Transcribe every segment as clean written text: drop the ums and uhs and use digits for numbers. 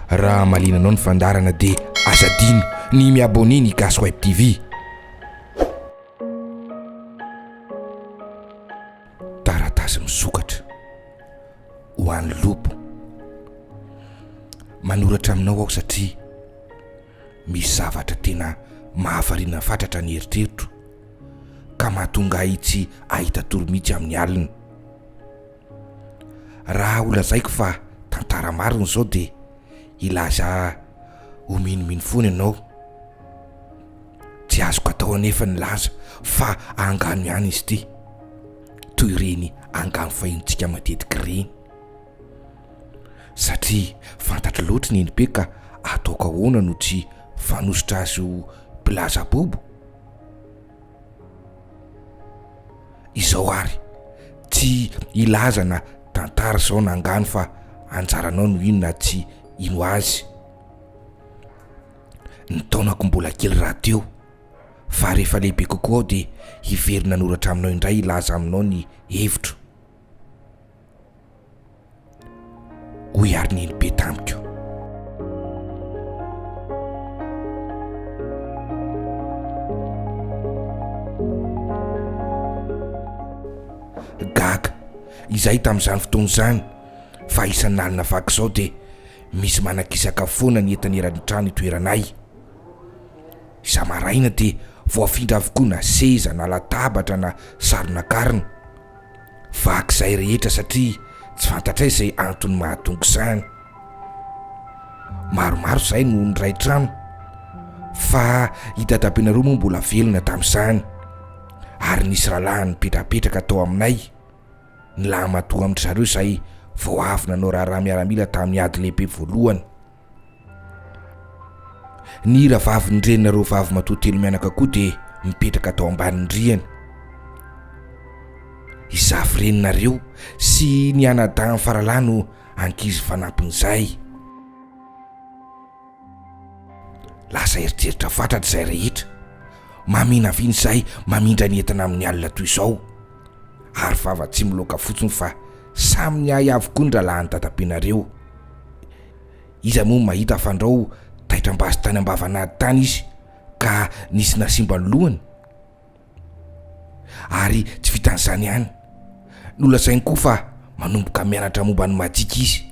raha malinanao ny fandarana dia azadino ny miabone ny Gasy Web TV. Taratasy misokatra ho an'ny lopo. Manoratra aminao aho satria misy zavatra tena mahavarina fatratra ny eritreritro ka mahatonga tsy ahita toro-mihitsy amin'ny alina. Raha olazaiko fa tantara marina zao dia ilaza ho minomino foana ianao. Tsy azoko atao anefa ny laza fa angano ihany izy ty, toy ireny angano fahintsika matetika ireny, satria fantatra loatra ny enibe ka ataoko ahoana no tsy fanositra azy ho mpilaza bobo. Izao ary tsy ilaza na tantara zao nangano fa anjaranao no inona tsy ino azy. Ny taonako mbola kely radio fa rehefa lehibe kokoa aho dia hiverina noratra aminao indray ilaza aminao ny hevitro. Hoy ary ny enibe tamiko. Gaga izay tamin'izany fotoana izany fa isan'ny alina vaky izao dia misy manakisaka foana ny etaneran'ny trano itoeranay. Isa-maraina dia voafindra avokoa na seza na latabatra na saronan-karina. Vaky izay rehetra satria tsy fantatra izay antony mahatonga izany. Maromaro izay no ny ray trano fa hita tapenareo moa mbola velona tamin'izany, ary nisy rahalahy nipetrapetraka tao aminay. Ny lahy matoa amin'ny zareo izay vao avy nanao raharaha miaramila tamin'ny ady lehibe voalohany. Ny rahavavy ny reninareo vavy matoa telo mianaka koa dia mipetraka tao ambanin'ny rihana. Izafy reninareo sy ny anadahany faralahy no ankizy fanampin'izay. Lasa eritreritra fatratra izay rehetra, mamina viny izay mamindra ny entana amin'ny alina toy izao, ary vava tsy miloaka fotsiny fa samy ny ahy avokoa ny rahalahy tatam-penareo. Iza moa mahita fandrao taitram-bazy tany ambavanady tany izy ka nisy nasimba ny lohany, ary tsy vitan'izany ihany, nolazainy koa fa manomboka mianatra momba ny majika izy.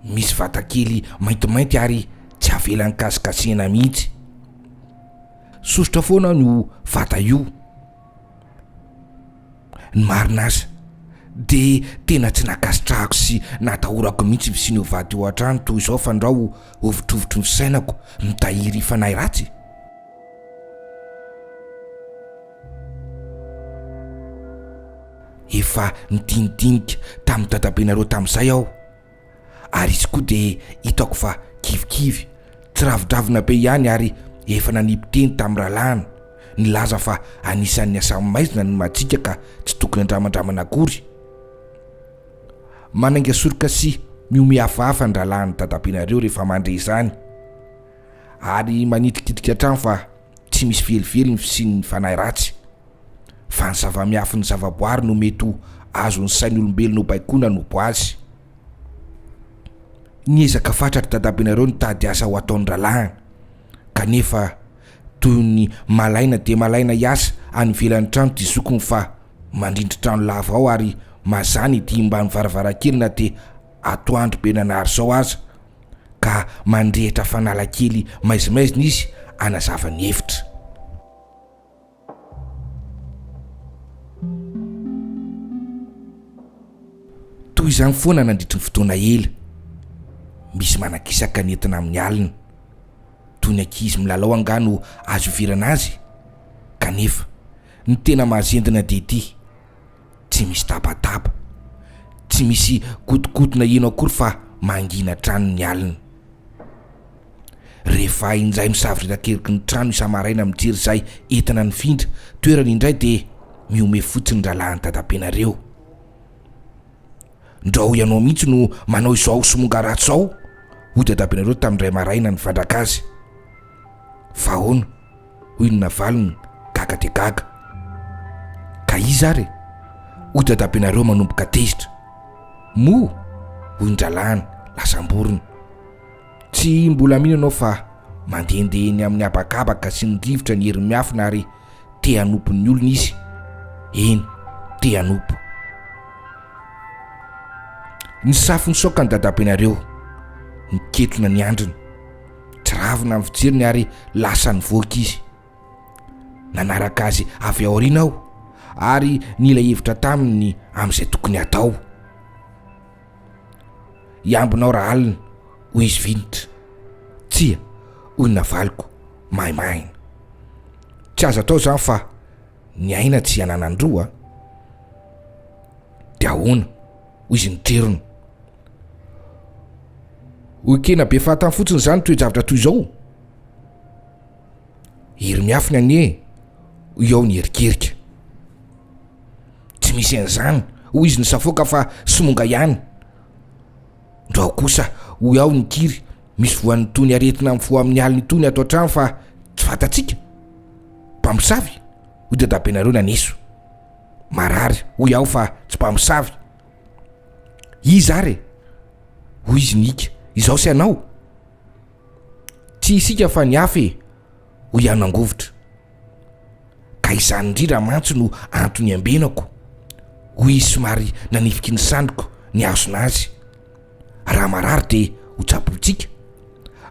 Misy vatakely maintimainty ary tsy avelan'ny kasikasihana mihitsy. Sosotra foana no vata io. Ny marina aza dia tena tsy nakasitrahako sy natahorako mihitsy visiny ho vady eo an-trano toy izao fandrao ovitrovitry ny fisainako mitahiry fanahy ratsy. Efa nitinidinika tamin'ny dadabenareo tamin'izay aho, ary izy koa dia hitako fa kivikivy tsy ravidravina be ihany, ary efa nanipiteny tamin'ny rahalahiny nilaza fa anisan'ny asany maizina ny majika ka tsy tokony andramandramana akory. Manainga soroka sy miome hafahafa ny rahalahiny dadabenareo rehefa mandre izany, ary manitikitika trano fa tsy misy velively ny fisian'ny fanahy ratsy, fa ny zava-miafy ny zavaboary no mety ho azo ny sain'ny olombelona ho baikona nompo azy. Niezaka fatratra dadabenareo ny tady asa ho ataon'ny rahalahy, kanefa toy ny malaina dia malaina hiasa any ivelan'ny trano ty zokony fa mandrindry trano lava ao ary mazany ity mba ny varavarakely na dia atoandro be nanary zao aza, ka mandrehitra fanalakely maizimaizina izy anazava ny hevitra. Toy izany foana nandritry ny fotoana ela, misy manakisaka ny entina amin'ny alina, toy ny ankizy milalao angano azo ivirana azy, kanefa ny tena mahazendina dia ity: tsy misy tabataba, tsy misy kotikotona eno akory fa mangina trano ny alina. Rehefa indray misavy-retakeriky ny trano isa-maraina mijery izay entina ny findra toerana indray dia miome fotsiny ny rahalahy ny dadabenareo. Ndrao ianao mihitsy no manao izao somonga ratsy izao, hoy dadabenareo tamin'indray maraina ny vandraka azy. Fa ahoana, hoy ny navaliny, gaga dia gaga. Ka izy ary, hoy dadabenareo manomboka tezitra. Moa, hoy ny dralahany lasam-borona. tsy mbola mino anao fa mandehandehany amin'ny abakabaka sy ny rivotra ny herin'ny miafina ary te hanompo ny olona izy. Eny, te hanompo. Ny safiny saokany dadabenareo, niketrona ny andriny, tsy ravina amin'ny fijeriny ary lasa nivoaka izy. Nanaraka azy avy aoriana aho ary nila hevitra taminy amin'izay tokony atao. Iambinao raha alina, hoy izy vinitra. Tsia, hoy navaliko, maimaina. Tsy azo atao zany fa ny aina tsy hananandroa. Dia ahoana, hoy izy nitrerona. Hoy kena be fahatany fotsiny zany toe-javatra toy izao. Hery miafina anie, hoy aho nierikerika. Tsy misy an'izany, hoy izy nisafoaka fa somonga ihany. Ndao kosa, hoy aho nikiry, misy voan'ny tony aretina mifoha amin'ny alina itony ato an-trano fa tsy fantatsika. Mpamosavy, hoy dadabenareo naneso. Marary, hoy aho fa tsy mpamosavy. Iza ary, hoy izy nika, izao sy anao. Tsy isika fa ny hafa, hoy aho nangovotra. Ka izany indrindra mantsy no antony ambenako, hoy izy somary nanifiky ny sandriko ny azona azy. Raha marary dia ho tsabotsika,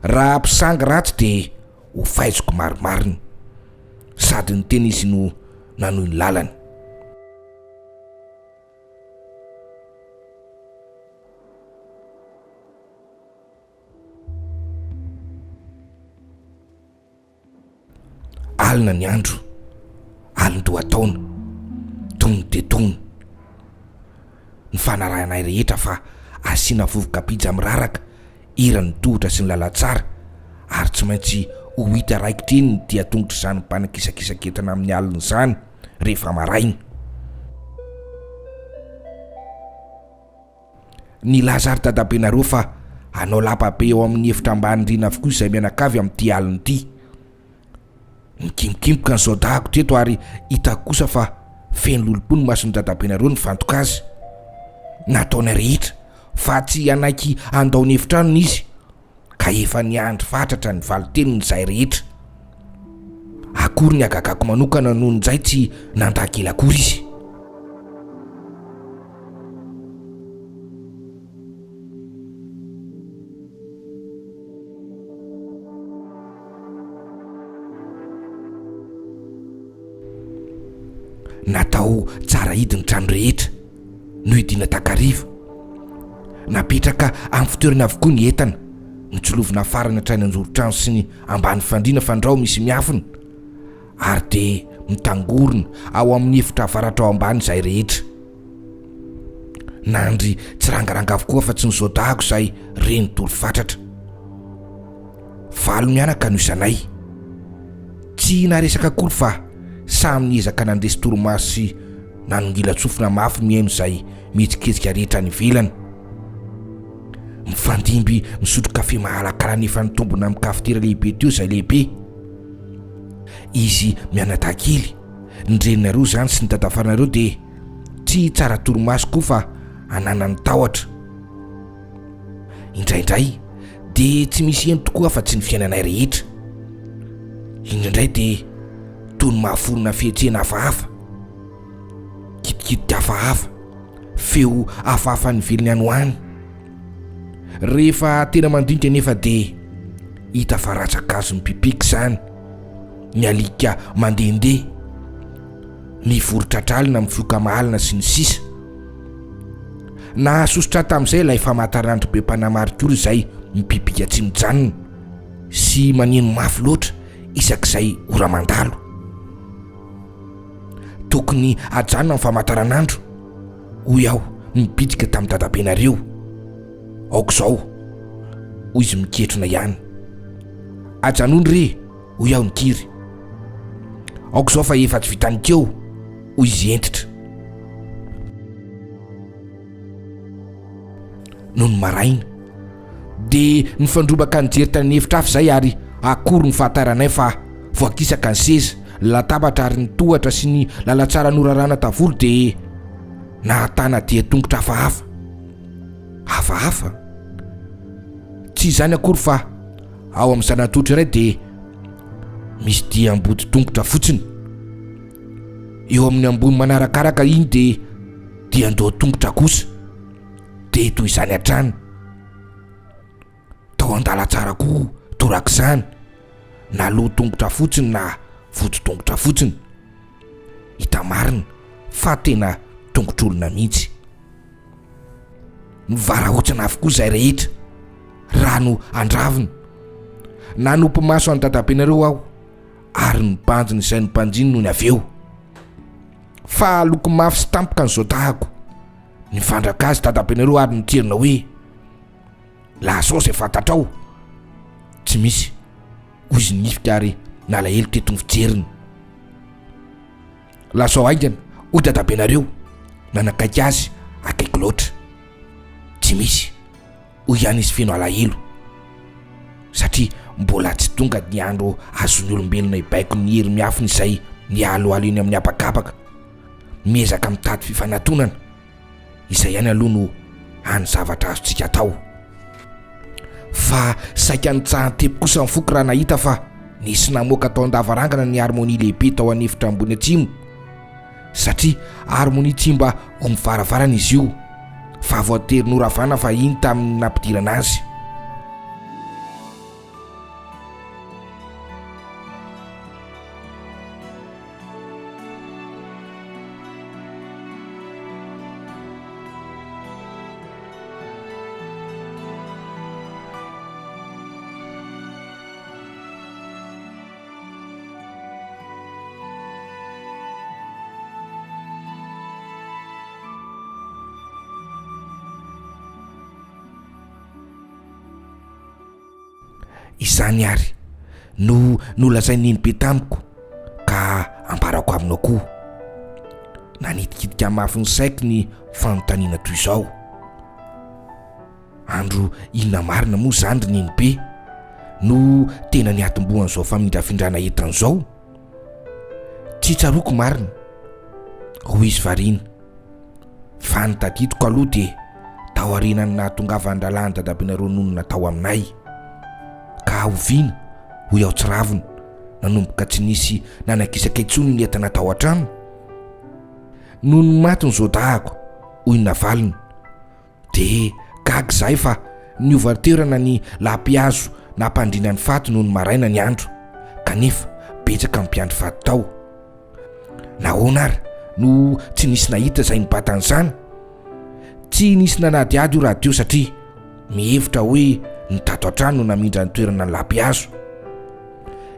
raha mpisanga ratsy dia ho faiziko maromariny. Sady ny tena izy no nanohy ny lalany. Alina ny andro, alin-dohataona, tony de tony. Ny fanarahanay rehetra fa asiana vovo-kapija miraraka, irany tohotra sy ny lalatsara, ary tsy maintsy ho hita raikitreny ny dia tongotra izany mpanakisakisaketana amin'ny alina izany rehefa maraina. Ny lazary dadabenareo fa hanao lapabe eo amin'ny efitra ambany rina avokoa izay mianakavy amin'ity alina ity. Mikimokimoka ny sodako teto ary hitako kosa fa feno lolopony mason'ny dadabenareo ny vantoka azy. Nataony rehetra fa tsy anaiky andaony efitranony izy, ka efa niandry fatratra ny valiteniny izay rehetra. Akory ny agagako manokana noho n'izay tsy nandakela akory izy. Natao tsara hidiny trano rehetra, no hidina takariva. Napetraka amin'ny fitoerana avokoa ny entana, nitsolovina farana trany anjoro-trano sy ny ambany fandriana fandrao misy miafina, ary de mitangorona ao amin'ny efitra avaratra ao ambany izay rehetra. Nandry tsy rangaranga avokoa fa tsy nisodahako izay reny tolo fatratra. Valo mianaka no isanay, tsy naresaka akory fa samy niezaka nandresy toromaso sy nanongila tsofina mafy mihaino izay mihetsiketsika rehetra ny velany. Mifandimby misotro kafe mahalakala nefa nitombona amin'ny kafitera lehibe teo izay lehibe. Izy mianadakely, ny reninareo zany sy ny dadafaranareo dia tsy tsara toromaso koa fa anana ny tahotra. Indraindray dia tsy misy eno tokoa fa tsy ny fiainanay rehetra. Indraindray dia toy ny mahaforona fietsena hafahafa, kitikity hafahafa, feo hafahafa ny velony anohany. Rehefa tena mandinika nefa dia hita fa ratsakazo ny pipiky izany, ny alika mandehandeha, ny vorotratralina mifioka mahalina sy ny sisa. Nahasosotra tamin'izay ilay famantaranandro be mpanamarik'olo izay mipipika tsy mijanona sy maneno mafy loatra isak'izay ora mandalo. Tokony ajanona ny famantaranandro, hoy aho mipitika tamin'ny dadabenareo. Aoko izao, hoy izy miketrona ihany. Ajanony re, hoy aho nikiry. Aoko izao fa efa tsy vitanikeo, hoy izy entitra. Noho ny maraina dia nifandrobaka nijery tany efitra hafa izay ary akory ny fahantaranay fa voakisaka ny seza, latabatra ary ny tohatra sy ny lalatsara norarana tavolo dia nahatana dia tongotra hafahafa. Hafahafa? Tsy izany akory fa ao amin'ny sanatotry iray dia misy dia ambody tongotra fotsiny. Eo amin'ny ambony manarakaraka iny dia andao tongotra kosa dia toy izany hatrany. Tao andala tsara koa torak'izany na loha tongotra fotsiny na vody tongotra fotsiny. Hita marina fa tena tongotr'olona mihitsy. Nivarahotsana avokoa izay rehetra, rano andravina. Nanompo maso any dadabenareo aho ary nipanjiny izay nimpanjiny noho ny avy eo. Fa loko mafy sy tampoka n'izao tahako nivandraka azy dadabenareo ary niterina hoe lazao izay fantatrao. Tsy misy hoy izy nifika ary nalahelo teto ny fijeriny. Lazao aingana hoy dadabenareo nanakaiky azy akaiky loatra. Tsy misy hoy ihany izy feno alahelo satria mbola tsy tonga ny andro azon'ny olombelona hibaiko ny hery miafiny izay nialoalo eny amin'ny abakabaka miezaka mitady fifanantonana. Izay ihany aloha no hany zavatra azontsika atao. Fa saika nitsahan-tepy kosa mifoky raha nahita fa nisy namoaka tao an-davarangana ny harmonie lehibe tao anefitra ambony atsimo, satria harmonie tsy mba ho mivaravarana izy io fa voatery noravana fa iny tamin'ny nampidirana azy. Izany ary no nolazain'iny be tamiko ka ambarako aminao koa. Nanitikitika mafy ny saiko ny fanontaniana toy izao. Andro inona marina moa zany ry niny be no tena niatombohan'izao famindrafindrana entan'izao? Tsy tsaroko marina hoy izy variana. Fa ny tadidiko aloha dia tao arenany nahatongavany lalàny dadabenareo nonona tao aminay. Ka oviana hoy aho tsy ravina nanomboka tsy nisy nanakisaka intsony ny entana tao an-trano. Noho ny maty ny zodahako hoy ny navaliny dia gaga izahay fa niovaterana ny lampihazo nampandrina ny faty noho ny maraina ny andro, kanefa betsaka ny mpiandry faty tao. Nahoana ary no tsy nisy nahita izay nibatan'izany? Tsy nisy nanadiady io radio satria mihevitra hoe ny tato an-trano no namindra ny toerana ny lampihazo.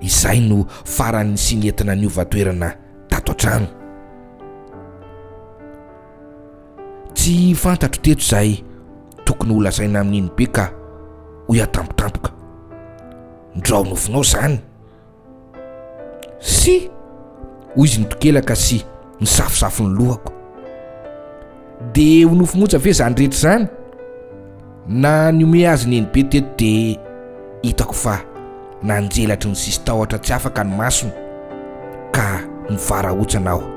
Izay no farany sy ny entina niova-toerana tato an-trano. Tsy fantatro teto izay tokony ho lazaina amin'iny be ka hoy atampotampoka. Ndrao nofinao izany? Sy hoy izy nitokelaka sy nisafosafo ny lohako. Dia ho nofimotsa ve izany rehetra izany? Na niome azy neny be teto dia hitako fa nanjelatry ny sisy tahotra tsy afaka ny masony ka nivarahotsana aho.